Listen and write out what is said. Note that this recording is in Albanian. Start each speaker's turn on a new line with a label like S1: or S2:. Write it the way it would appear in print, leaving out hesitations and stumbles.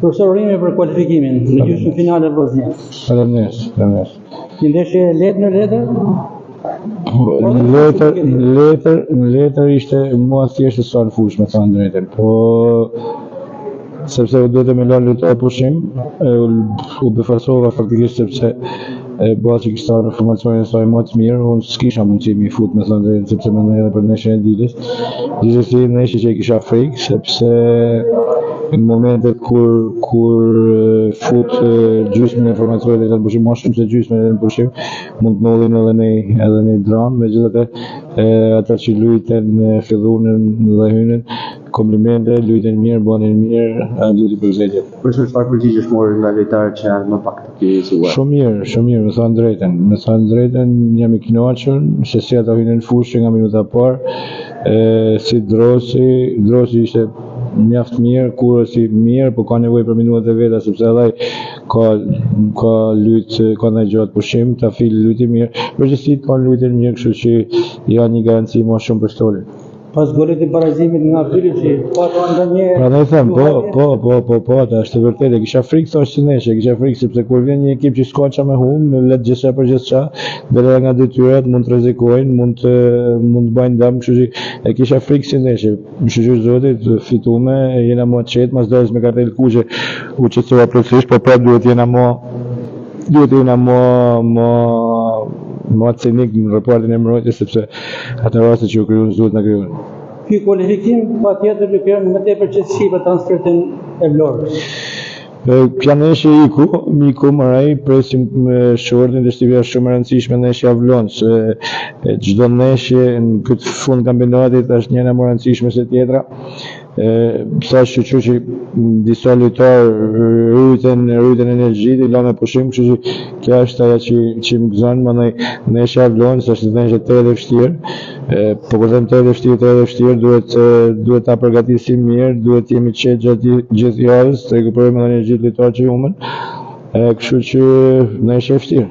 S1: Profesor Rimi për kualifikimin në gjysmën finale e Vllaznia.
S2: Faleminderit.
S1: Një ndeshje lehtë në letër?
S2: Në letër ishte mua thjesht sa në fushë, me thënë drejtën, po sepse u duhet me lënë lutë pushim, u befasova faktikisht sepse bëha që kishte me formacionin e saj më të mirë, unë s'kisha mundësi mi fut me thënë drejtën, sepse mendoj edhe për ndeshjen e ditës. Gjithsesi ndeshje që i kisha frikë, sepse në momentet kur fut gjysmën e formacionit në pushim, më shumë se gjysmën e pushim, mund të ndodhin edhe një dramë, megjithatë ata që luajtën fillunin dhe hynën, komplimente, luajtën mirë, bënin mirë, duhet i përgëzjet.
S3: Profesor, çfarë përgjigjesh morë nga lojtarët që janë më pak të kësaj?
S2: Shumë mirë, me thënë drejtën, jam i kënaqur se si ata hynin në fushë nga minuta e parë, si Drosi ishte mjaft mirë, Kurësi mirë, po ka nevojë për minutat e veta sepse edhe ka ndaj gjatë pushim, Tafili luajti mirë, përgjithësisht kanë luajtur mirë, kështu që janë një garanci më shumë për shtollin.
S1: Pas golit të barazimit nga Filipi,
S2: Prandaj them, po, ata është vërtet, kisha frikë thosh si neshe, kisha frikë sepse kur vjen një ekip që s'ka çfarë me humbë, le të gjithçka për gjithçka, edhe nga detyrat mund të rrezikojnë, mund të bëjnë dëm, kështu që kisha frikë si neshe. Shëgjur Zotit, fituame, jena më qetë, mas dorës me kartel kuqe, u qetësova plotësisht, po prap duhet jena më cinik në raportin e mbrojtjes sepse atë raste që u krijuan duhet na krijuan.
S1: Ky kualifikim patjetër do të kenë më tepër qetësi për transferin e Vlorës.
S2: Pjaneshi iku marraj, presim shortin, dhe shtivja shumë e rëndësishme ndeshja Vlonës. Çdo ndeshje në këtë fund kampionatit është njëra më e rëndësishme se tjetra. Thash që disa lojtarë rriten energji, i lanë pushim, kështu që kjo është ajo që më gëzon, mandej ndeshja e Vlonës është ndeshje të vështirë. Po kur them të vështirë, duhet ta përgatisim mirë, duhet jemi të qetë gjithë javës, të rekuperojmë energjitë lojtarë që humbën. Kështu që ndeshje e vështirë.